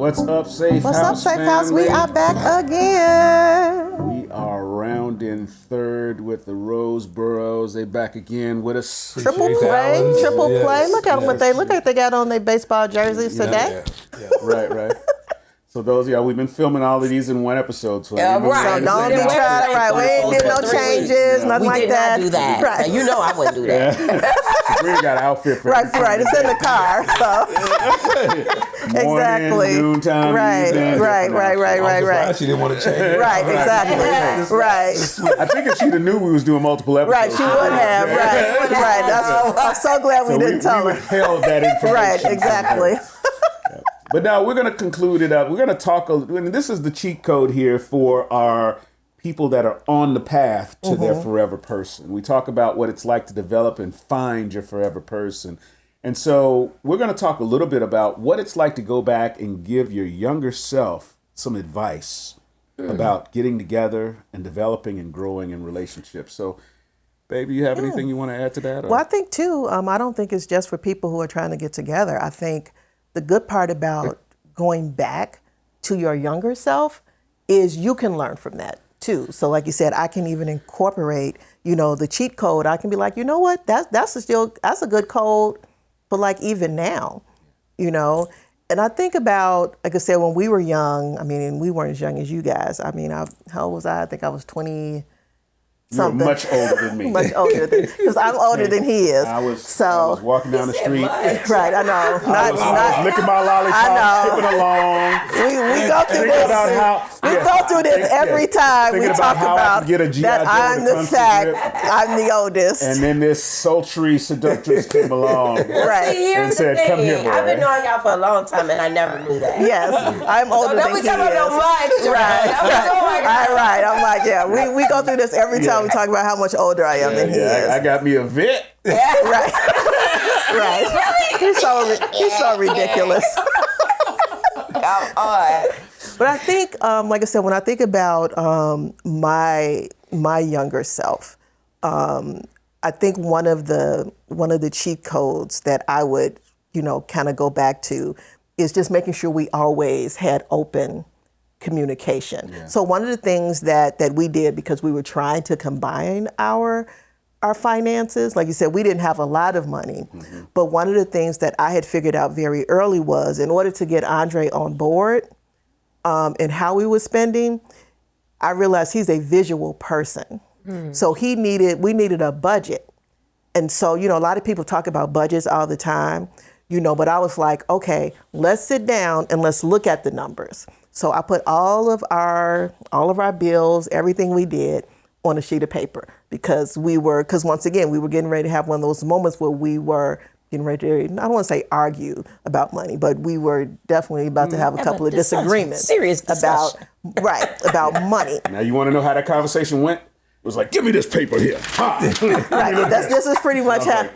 What's up, Safehouse? What's up, Safehouse? Family? We are back again. We are rounding third with the Roseboroughs. They back again with us. Triple play. Look at them. Look at they got on their baseball jerseys today. Right. So those, we've been filming all of these in one episode. So right. So don't be trying. Right, we ain't did no changes, nothing like that. We did not do that. Right. You know I wouldn't do that. Sabrina got an outfit for Right. It's in the car. So Morning, noontime, Right. She didn't want to change. Right. Exactly. Right. I think if she'd have knew we was doing multiple episodes, Right. She would have. Right. I'm so glad we didn't tell her. We held that information. Right. Exactly. But now we're going to conclude it up. We're going to talk, and this is the cheat code here for our people that are on the path to their forever person. We talk about what it's like to develop and find your forever person. And so we're going to talk a little bit about what it's like to go back and give your younger self some advice about getting together and developing and growing in relationships. So, baby, you have anything you want to add to that? Or? Well, I think, too, I don't think it's just for people who are trying to get together. I think the good part about going back to your younger self is you can learn from that too. So like you said, I can even incorporate, the cheat code. I can be like, you know what, that's a good code for like even now, And I think about, like I said, when we were young, and we weren't as young as you guys. How old was I? I think I was 20 something. You're much older than me. Much older than, because I'm older than he is. I was walking down the street. Right, I know. I was licking my lollipop, skipping along. We go through this. We go through this every time we talk about that I'm the fact, I'm the oldest. And then this sultry seductress came along and said, come here, boy. I've been knowing y'all for a long time and I never knew that. Yes, I'm older than he is. So don't be talking about Right. I'm like, we go through this every time we talk about how much older I am than he is. I got me a vet. Right. He's so ridiculous. Come on. But I think, like I said, when I think about my younger self, I think one of the cheat codes that I would, kind of go back to is just making sure we always had open communication. Yeah. So one of the things that we did, because we were trying to combine our finances, like you said, we didn't have a lot of money, but one of the things that I had figured out very early was, in order to get Andre on board and how we were spending, I realized he's a visual person. So we needed a budget. And so, a lot of people talk about budgets all the time, but I was like, okay, let's sit down and let's look at the numbers. So I put all of our bills, everything we did, on a sheet of paper, because once again, we were getting ready to have one of those moments where we were getting ready to, I don't want to say argue about money, but we were definitely about to have a couple of disagreements. Serious about money. Now you want to know how that conversation went? It was like, give me this paper here. Right. This is pretty much how.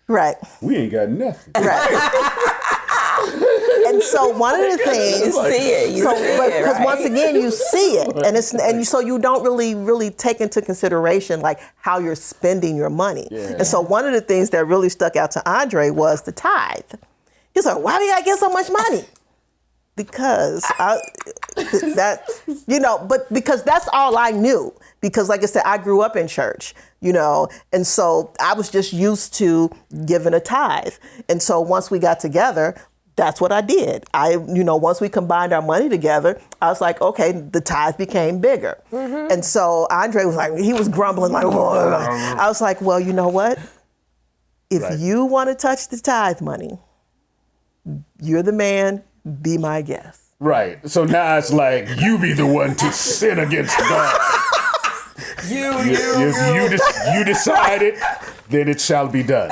Right. We ain't got nothing. Right. And so one of the things you see it, because once again you see it, and so you don't really take into consideration like how you're spending your money. Yeah. And so one of the things that really stuck out to Andre was the tithe. He's like, why do I get so much money? Because because that's all I knew. Because like I said, I grew up in church, and so I was just used to giving a tithe. And so once we got together, that's what I did. Once we combined our money together, I was like, okay, the tithe became bigger. And so Andre was like, he was grumbling like, whoa. I was like, well, you know what? If you want to touch the tithe money, you're the man, be my guest. Right. So now it's like, you be the one to sin against God. You decided, then it shall be done.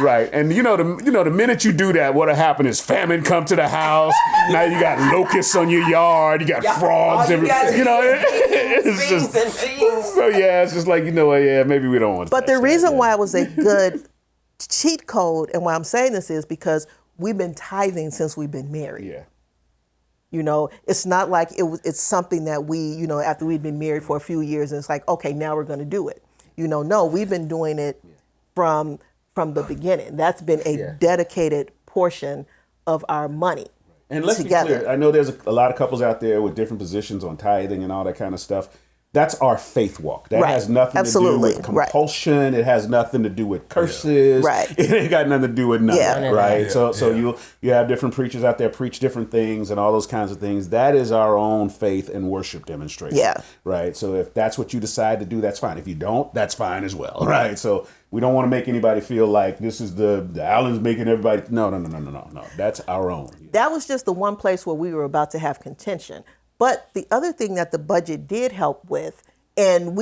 Right. And the minute you do that, what'll happen is famine come to the house. Now you got locusts on your yard. You got frogs. It's just, so it's just like, maybe we don't want to. But the reason why it was a good cheat code, and why I'm saying this, is because we've been tithing since we've been married. Yeah. It's not like it's something that we, after we've been married for a few years, and it's like, okay, now we're going to do it. No, we've been doing it from the beginning. That's been a dedicated portion of our money. And let's together. be clear. I know there's a lot of couples out there with different positions on tithing and all that kind of stuff. That's our faith walk. That has nothing to do with compulsion. Right. It has nothing to do with curses. Right. It ain't got nothing to do with nothing. Right. Yeah. So you have different preachers out there preach different things and all those kinds of things. That is our own faith and worship demonstration. Yeah. Right. So if that's what you decide to do, that's fine. If you don't, that's fine as well. Right. So we don't want to make anybody feel like this is the Allen's making everybody. No. That's our own. That was just the one place where we were about to have contention. But the other thing that the budget did help with, and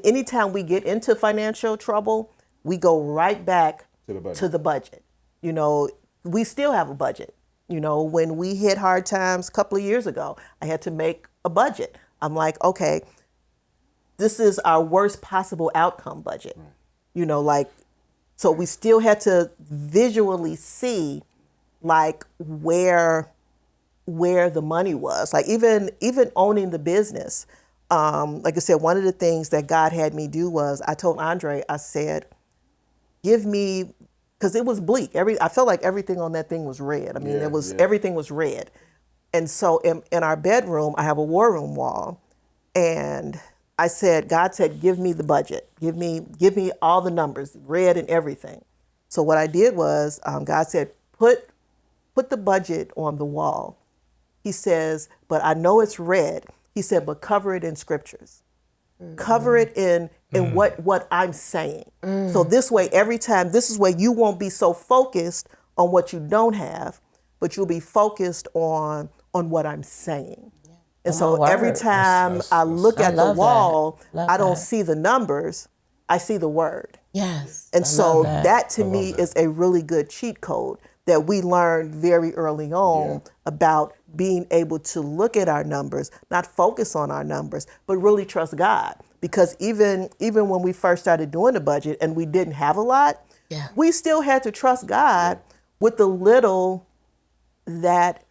anytime we get into financial trouble, we go right back to the budget. You know, we still have a budget. You know, when we hit hard times a couple of years ago, I had to make a budget. I'm like, okay, this is our worst possible outcome budget. Right. You know, like, so we still had to visually see like where the money was. Like even owning the business, like I said, one of the things that God had me do was I told Andre, I said, give me, because it was bleak. I felt like everything on that thing was red. I mean, everything was red. And so in our bedroom, I have a war room wall, and I said, God said, give me the budget, give me all the numbers, red and everything. So what I did was, God said, put the budget on the wall. He says, but I know it's red. He said, but cover it in scriptures. Mm-hmm. Cover it in what I'm saying. Mm. So this way, every time, this is where you won't be so focused on what you don't have, but you'll be focused on what I'm saying. Yeah. And so every time I look at the wall, I don't see the numbers, I see the word. Yes. And so that to me is a really good cheat code that we learned very early on about being able to look at our numbers, not focus on our numbers, but really trust God. Because even when we first started doing the budget and we didn't have a lot, we still had to trust God with the little that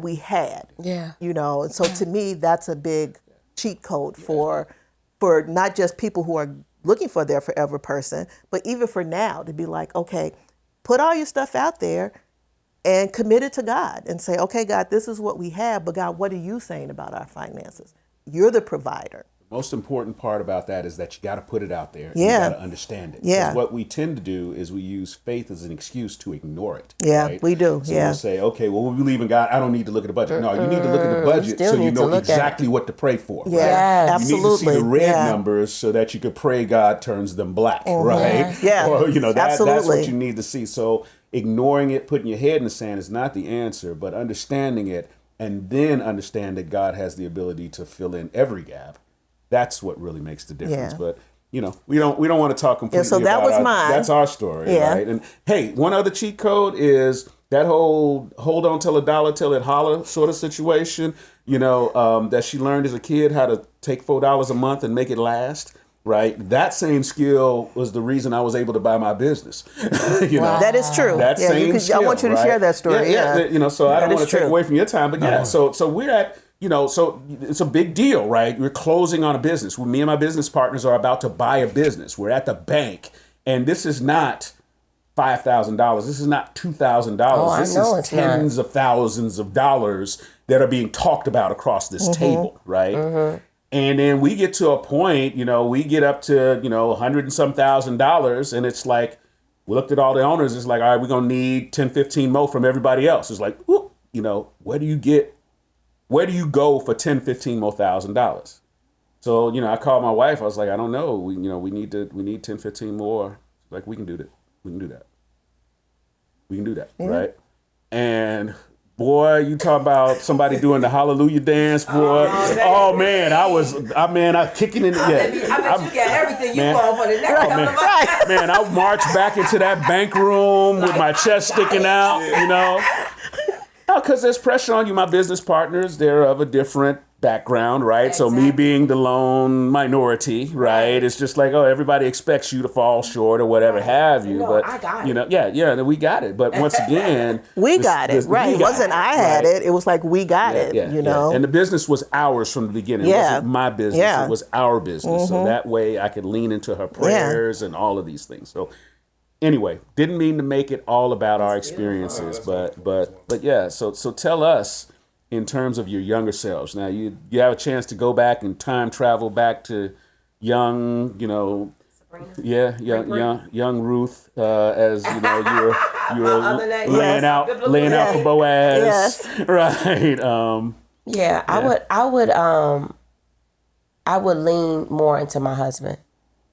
we had. Yeah. You know, and so to me, that's a big cheat code for not just people who are looking for their forever person, but even for now to be like, okay, put all your stuff out there and commit it to God and say, okay, God, this is what we have, but God, what are you saying about our finances? You're the provider. The most important part about that is that you got to put it out there. And you got to understand it. Yeah. Because what we tend to do is we use faith as an excuse to ignore it. Yeah, right? we do. So we'll say, okay, well, we believe in God. I don't need to look at the budget. No, you need to look at the budget so you know exactly what to pray for. Yeah, right? Absolutely. You need to see the red numbers so that you could pray God turns them black, right? Yeah, or, that's what you need to see. So ignoring it, putting your head in the sand is not the answer, but understanding it and then understand that God has the ability to fill in every gap. That's what really makes the difference. Yeah. But we don't want to talk completely. So that was mine. That's our story, right? And hey, one other cheat code is that whole hold on till a dollar till it holler sort of situation. That she learned as a kid how to take $4 a month and make it last. Right, that same skill was the reason I was able to buy my business. Wow. That is true. That same skill, I want you to share that story. So I don't want to take away from your time, but so we're at. So it's a big deal, right? We're closing on a business. Me and my business partners are about to buy a business. We're at the bank, and this is not $5,000. This is not $2,000. This is tens of thousands of dollars that are being talked about across this table, right? Mm-hmm. And then we get to a point, we get up to, $100 and some $1,000, and it's like, we looked at all the owners, it's like, all right, we're going to need 10, 15 more from everybody else. It's like, whoop, where do you go for 10, 15 more $1,000? So, I called my wife. I was like, I don't know. We need 10, 15 more. Like, we can do that. We can do that. Right? And boy, you talk about somebody doing the hallelujah dance, boy. Oh man, I kicking in the I bet you got everything you want for the next couple of months. Man, I marched back into that bank room with my chest sticking out, because there's pressure on you. My business partners, they're of a different background, right? Exactly. So me being the lone minority, right? It's just like, everybody expects you to fall short or whatever have you. But I got it. We got it. But once again, we got it. It wasn't I had it. It was like we got it. And the business was ours from the beginning. It wasn't my business. It was our business. Mm-hmm. So that way I could lean into her prayers and all of these things. So anyway, didn't mean to make it all about our experiences, but yeah. So tell us in terms of your younger selves. Now you have a chance to go back and time travel back to young, young Ruth, as you know, you were laying out for Boaz, Yes. right? I would lean more into my husband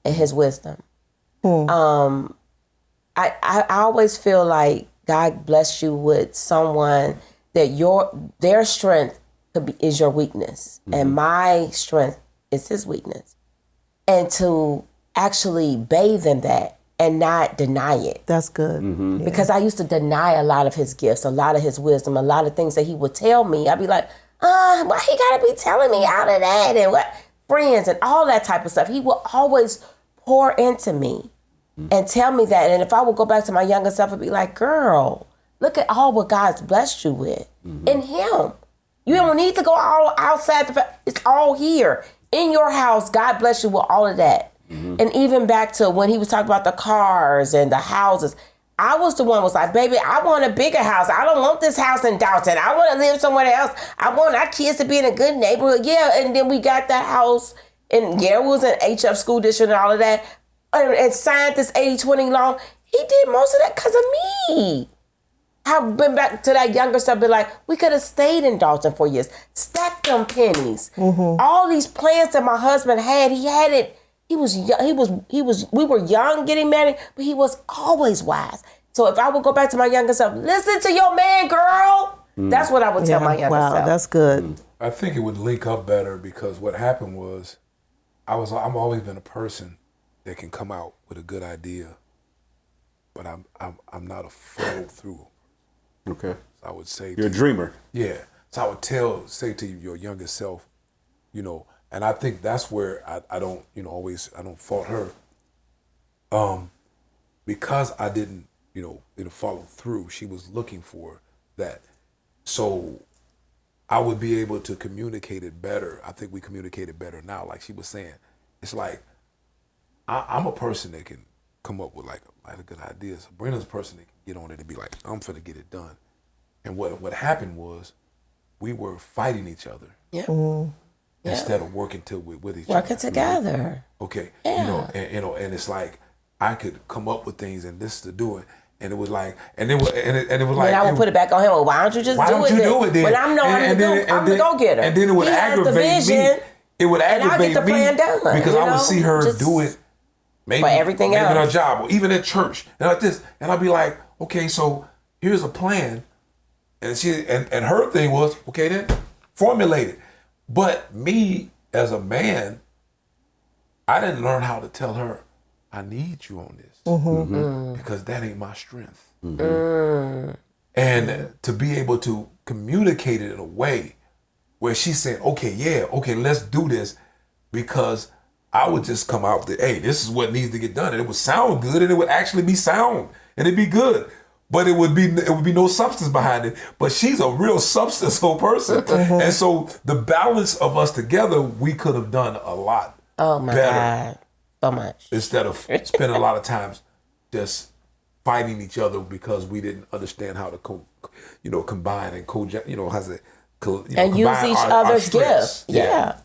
and his wisdom. I always feel like God blessed you with someone that their strength is your weakness, and my strength is his weakness, and to actually bathe in that and not deny it. That's good. Yeah. Because I used to deny a lot of his gifts, a lot of his wisdom, a lot of things that he would tell me. I'd be like, why he gotta be telling me all of that, and what friends and all that type of stuff. He will always pour into me and tell me that. And if I would go back to my younger self, I'd be like, girl, look at all what God's blessed you with in him. You don't need to go all outside. It's all here in your house. God bless you with all of that. And even back to when he was talking about the cars and the houses, I was the one was like, baby, I want a bigger house. I don't want this house in Dalton. I want to live somewhere else. I want our kids to be in a good neighborhood. Yeah, and then we got that house, and it was an HF school district and all of that, and signed this 80-20 loan. He did most of that because of me. I've been back to that younger stuff, been like, we could have stayed in Dalton for years, stacked them pennies. All these plans that my husband had, he had it. We were young getting married, but he was always wise. So if I would go back to my younger self, listen to your man, girl. That's what I would tell my younger self. Wow, that's good. I think it would link up better because what happened was I've always been a person that can come out with a good idea, but I'm not a follow through. Okay. So I would say you're a dreamer. Yeah. So I would say to your younger self, and I think that's where I don't, I don't fault her. Because I didn't, follow through, she was looking for that. So I would be able to communicate it better. I think we communicate it better now. Like she was saying, it's like, I'm a person that can come up with like a lot of good ideas. Sabrina's a person that can get on it and be like, I'm finna get it done. And what happened was we were fighting each other. Yeah. Instead of working with each other. Working together. Okay. Yeah. And it's like I could come up with things and this to do it. And it was like, and it was like. And I would put it back on him. Well, why don't you just do it then? But I'm the go-getter. And then it would aggravate me. It would aggravate me because I would see her do it maybe for everything else. Maybe in her job or even at church. And like this. And I'd be like, okay, so here's a plan. And and her thing was, okay then, formulate it. But me as a man, I didn't learn how to tell her, I need you on this because that ain't my strength. And to be able to communicate it in a way where she's saying, okay, let's do this, because I would just come out with, hey, this is what needs to get done, and it would sound good, and it would actually be sound, and it'd be good. But it would be no substance behind it. But she's a real substanceful person. And so the balance of us together, we could have done a lot better. God. So much. Instead of spending a lot of times just fighting each other because we didn't understand how to combine and and use each other's gifts. Yeah.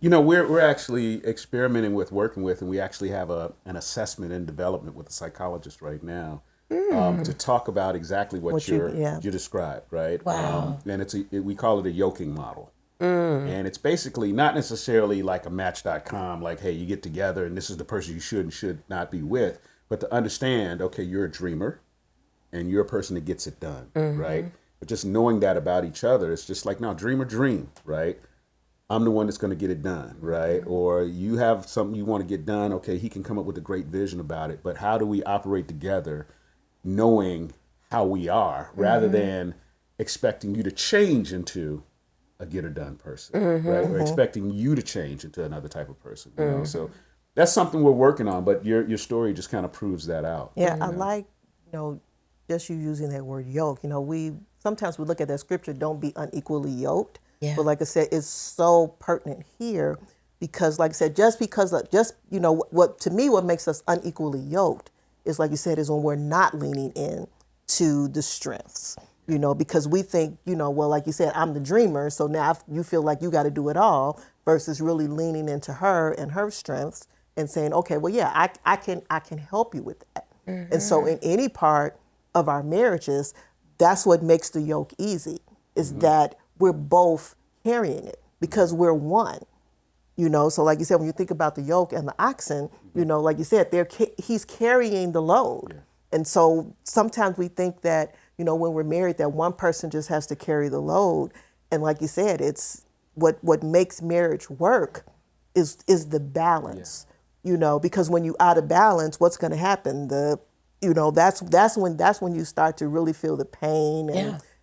We're actually experimenting with working with, and we actually have an assessment and development with a psychologist right now. To talk about exactly what you described, right? Wow. And we call it a yoking model. And it's basically not necessarily like a Match.com, like, hey, you get together and this is the person you should and should not be with, but to understand, okay, you're a dreamer and you're a person that gets it done, right? But just knowing that about each other, it's just like, no, dream or dream, right? I'm the one that's going to get it done, right? Or you have something you want to get done, okay, he can come up with a great vision about it, but how do we operate together knowing how we are rather than expecting you to change into a get-her-done person, right? Or expecting you to change into another type of person, you know? So that's something we're working on, but your story just kind of proves that out. Yeah, I like, just you using that word yoke. Sometimes we look at that scripture, don't be unequally yoked. Yeah. But like I said, it's so pertinent here because, like I said, what makes us unequally yoked is, like you said, is when we're not leaning in to the strengths, because we think, well, like you said, I'm the dreamer. So now you feel like you got to do it all versus really leaning into her and her strengths and saying, okay, well, yeah, I can help you with that. And so in any part of our marriages, that's what makes the yoke easy, is that we're both carrying it because we're one. So like you said, when you think about the yoke and the oxen, like you said, he's carrying the load. And so sometimes we think that, when we're married, that one person just has to carry the load. And like you said, it's what makes marriage work is the balance, because when you're out of balance, what's going to happen? That's when you start to really feel the pain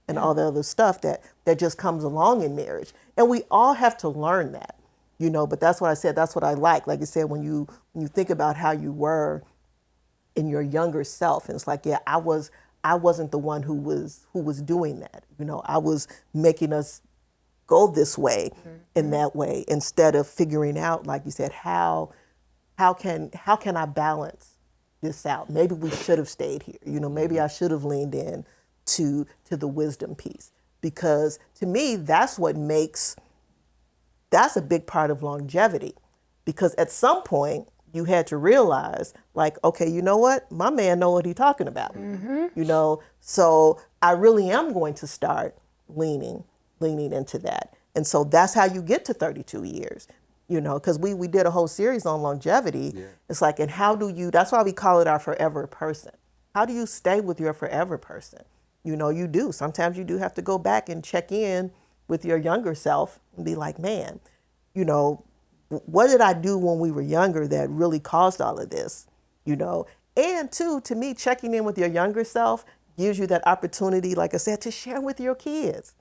and all the other stuff that just comes along in marriage. And we all have to learn that. But that's what I said. That's what I like. Like you said, when you think about how you were in your younger self, and it's like, yeah, I wasn't the one who was doing that. I was making us go this way and that way instead of figuring out, like you said, how can I balance this out? Maybe we should have stayed here. Maybe I should have leaned in to the wisdom piece, because to me that's a big part of longevity, because at some point you had to realize, like, okay, you know what? My man know what he's talking about. So I really am going to start leaning into that. And so that's how you get to 32 years, because we did a whole series on longevity. Yeah. It's like, and that's why we call it our forever person. How do you stay with your forever person? You do. Sometimes you do have to go back and check in with your younger self and be like, man, what did I do when we were younger that really caused all of this? And two, to me, checking in with your younger self gives you that opportunity, like I said, to share with your kids.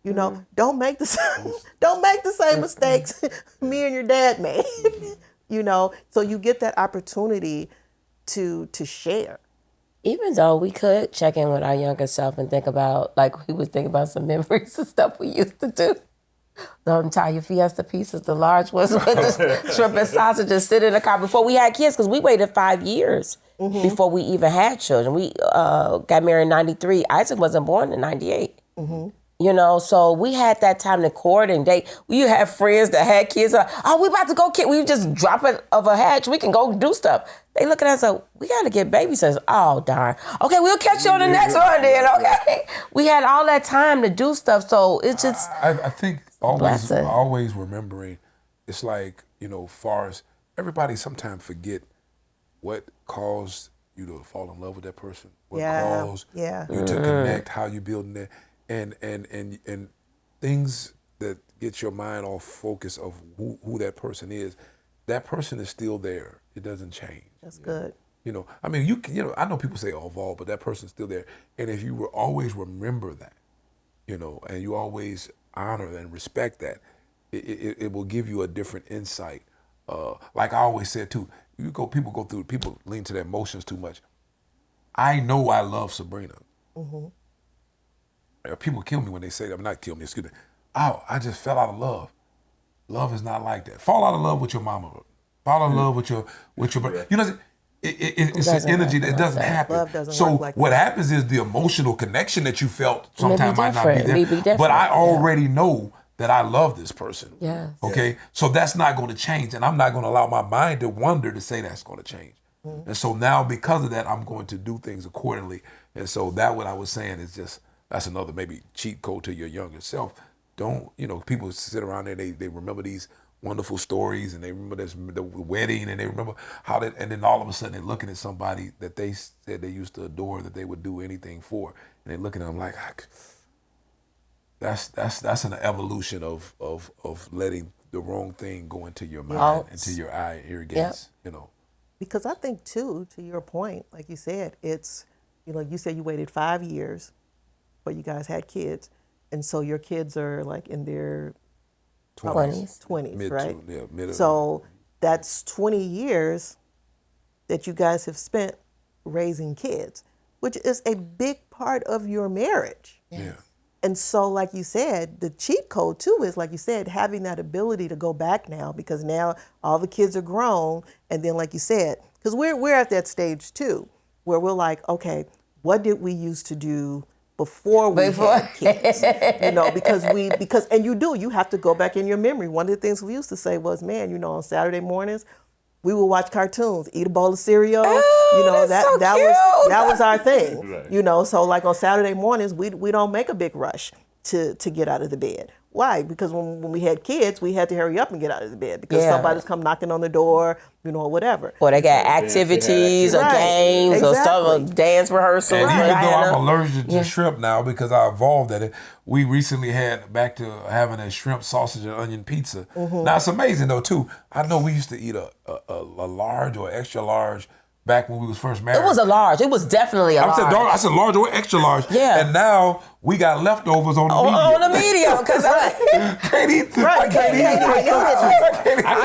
Don't make the same mistakes me and your dad made. So you get that opportunity to share. Even though we could check in with our younger self and think about, like, we would think about some memories and stuff we used to do. The entire Fiesta pieces, the large ones with the shrimp and sausages, sit in the car before we had kids, because we waited 5 years before we even had children. We got married in 93. Isaac wasn't born in 98. So we had that time to court and date. We had friends that had kids. We about to go kid. We just drop it of a hatch. We can go do stuff. They look at us like, we got to get babysitters. Oh, darn. Okay, we'll catch you on the next one then, okay? We had all that time to do stuff, so it's just... I think always remembering, it's like, far as everybody sometimes forget what caused you to fall in love with that person, what caused you to connect, how you building that, and things that get your mind off focus of who that person is. That person is still there. It doesn't change. That's good. I know people say evolve, but that person's still there. And if you will always remember that, and you always honor and respect that, it will give you a different insight. Like I always said too, people lean to their emotions too much. I know I love Sabrina. People kill me when they say that. Not kill me, excuse me. Oh, I just fell out of love. Love is not like that. Fall out of love with your mama. Fall in love with your brother. It's an energy that doesn't happen. Love doesn't so work like what that. happens is the emotional connection that you felt sometimes might not be Maybe there. different. But I already know that I love this person. Yes. Okay? So that's not going to change. And I'm not going to allow my mind to wonder to say that's going to change. And so now because of that, I'm going to do things accordingly. And so that what I was saying is just, that's another maybe cheat code to your younger self. Don't, people sit around there, they remember these wonderful stories, and they remember the wedding, and they remember how that, and then all of a sudden they're looking at somebody that they said they used to adore, that they would do anything for, and they're looking at them like, that's an evolution of letting the wrong thing go into your mind, into your eye, ear gates, Because I think too, to your point, like you said, it's, you said you waited 5 years before you guys had kids. And so your kids are like in their 20s, right? So that's 20 years that you guys have spent raising kids, which is a big part of your marriage. Yeah. And so, like you said, the cheat code too is, like you said, having that ability to go back now, because now all the kids are grown. And then, like you said, because we're at that stage too, where we're like, okay, what did we used to do before we had kids? Because you have to go back in your memory. One of the things we used to say was, man, on Saturday mornings, we would watch cartoons, eat a bowl of cereal. That was our thing. Right. So like on Saturday mornings, we don't make a big rush to get out of the bed. Why? Because when we had kids, we had to hurry up and get out of the bed because somebody's come knocking on the door, or whatever. Or they got activities or games or some dance rehearsals. And even though I'm allergic to shrimp now because I evolved at it, we recently had back to having a shrimp sausage and onion pizza. Mm-hmm. Now it's amazing though too. I know we used to eat a large or extra large back when we was first married. It was a large. It was definitely a large. I said large or extra large. Yeah. And now we got leftovers on the medium. On the medium, because I can't eat. I can't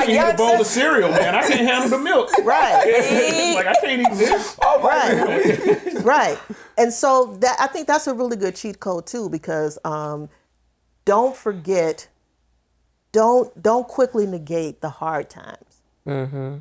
eat a bowl of cereal, man. I can't handle the milk. Right. It's like I can't eat this. Oh, right. Right. And so I think that's a really good cheat code too, because don't forget, don't quickly negate the hard times. Mm-hmm.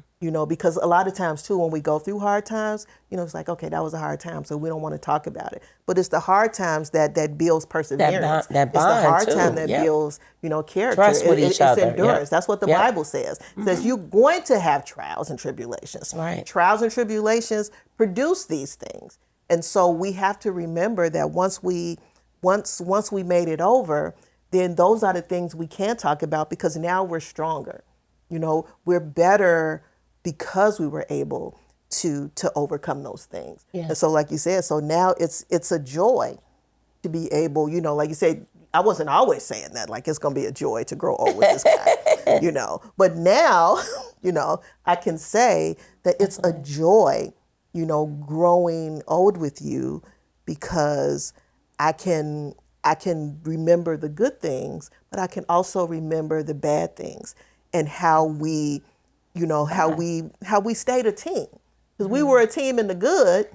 Because a lot of times too, when we go through hard times, it's like, okay, that was a hard time, so we don't want to talk about it. But it's the hard times that builds perseverance. That bond, it's the hard too. time that builds, character. Trust with each other. It's endurance. That's what the Bible says. It says you're going to have trials and tribulations. Right. Trials and tribulations produce these things. And so we have to remember that once we made it over, then those are the things we can talk about because now we're stronger. We're better because we were able to overcome those things. Yeah. And so like you said, so now it's a joy to be able, like you said, I wasn't always saying that, like it's gonna be a joy to grow old with this guy, But now, I can say that it's a joy, growing old with you because I can remember the good things, but I can also remember the bad things and how we stayed a team. Because we were a team in the good,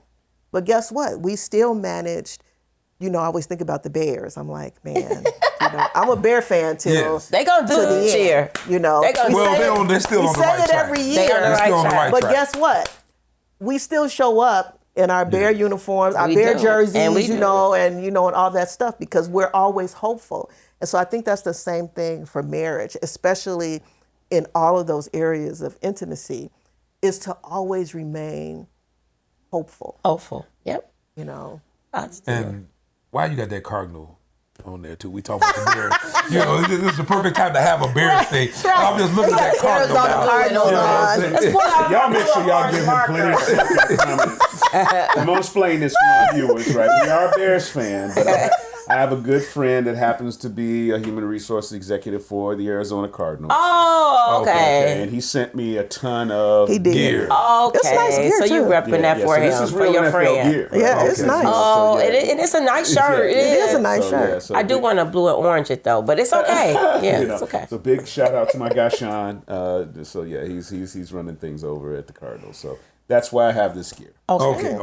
but guess what? We still managed, I always think about the Bears. I'm like, man, I'm a Bear fan till they gonna do the cheer. They're still on the right track. We say it every year. They're still on the right track. But guess what? We still show up in our Bear uniforms, our Bear jerseys, and all that stuff because we're always hopeful. And so I think that's the same thing for marriage, especially in all of those areas of intimacy, is to always remain hopeful. Hopeful. Yep. And why you got that cardinal on there too? We talk about the Bears. This is the perfect time to have a Bears thing. I'm just looking at that cardinal now. Y'all make sure y'all give him plenty of comments. I'm gonna explain this for my viewers, right? We are a Bears fan, but I have a good friend that happens to be a human resources executive for the Arizona Cardinals. Oh, okay. And he sent me a ton of gear. Oh, okay. It's nice gear so you repping that for him, this is for real your NFL friend. gear, right? Yeah, it's nice. And it's a nice shirt. It is a nice shirt. So I do want to blue and orange it though, but it's okay. Yeah, it's okay. So big shout out to my guy Sean. He's running things over at the Cardinals. So that's why I have this gear. Okay.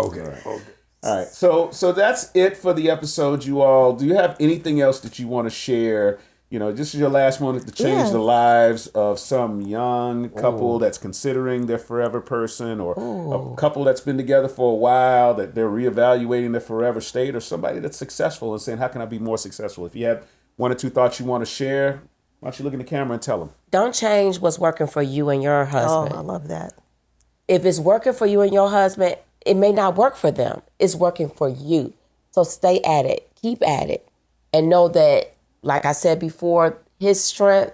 All right, so that's it for the episode, you all. Do you have anything else that you want to share? This is your last moment to change the lives of some young couple that's considering their forever person, or a couple that's been together for a while, that they're reevaluating their forever state, or somebody that's successful and saying, how can I be more successful? If you have one or two thoughts you want to share, why don't you look in the camera and tell them? Don't change what's working for you and your husband. Oh, I love that. If it's working for you and your husband, it may not work for them. It's working for you. So stay at it. Keep at it. And know that, like I said before, his strength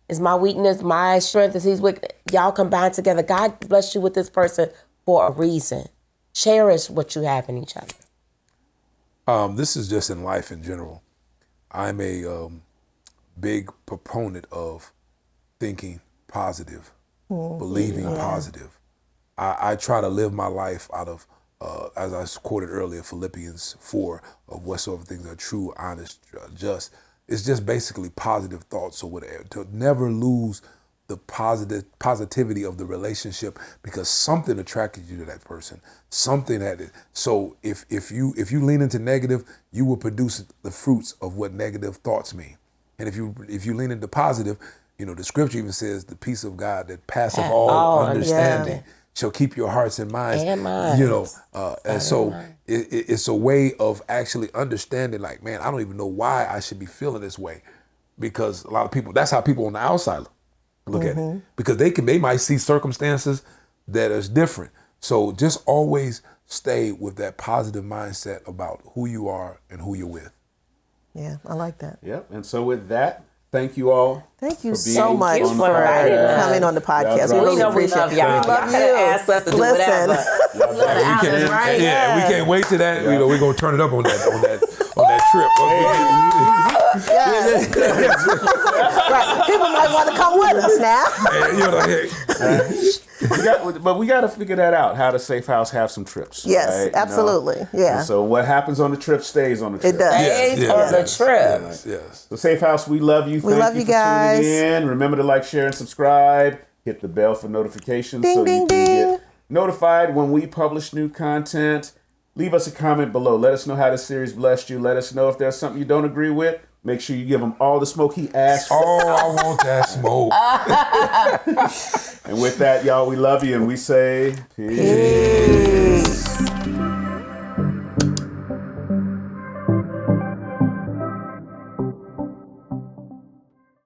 is my weakness. My strength is his weakness. Y'all combine together. God bless you with this person for a reason. Cherish what you have in each other. This is just in life in general. I'm a big proponent of thinking positive, believing positive. I try to live my life out of, as I quoted earlier, Philippians 4, of whatsoever things are true, honest, just. It's just basically positive thoughts or whatever, to never lose the positivity of the relationship, because something attracted you to that person, something had it. So if you lean into negative, you will produce the fruits of what negative thoughts mean. And if you lean into positive, the scripture even says the peace of God that passeth all understanding shall keep your hearts and minds. And minds. You know, and so it's a way of actually understanding, like, man, I don't even know why I should be feeling this way. Because a lot of people, that's how people on the outside look at it. Because they might see circumstances that is different. So just always stay with that positive mindset about who you are and who you're with. Yeah, I like that. Yep. And so with that, thank you all. Thank you for so being much on the for podcast. coming on the podcast. We Y'all really know we appreciate love it. y'all. Love Y'all coulda you. asked us to do Listen. whatever. We can't, right? yeah, we can't wait to that. You know, we're gonna turn it up on that trip. Yes. Right. People might want to come with us now. You know, But we got to figure that out, how the Safe House have some trips. Yes, right? You know? absolutely. Yeah. And so what happens on the trip stays on the trip. It does. Stays on the trip. Yes. So Safe House, we love you. We love you for guys. tuning in. Remember to like, share, and subscribe. Hit the bell for notifications Ding, so ding, you can ding. get notified when we publish new content. Leave us a comment below. Let us know how this series blessed you. Let us know if there's something you don't agree with. Make sure you give him all the smoke he asked for. Oh, I want that smoke. And with that, y'all, we love you and we say peace.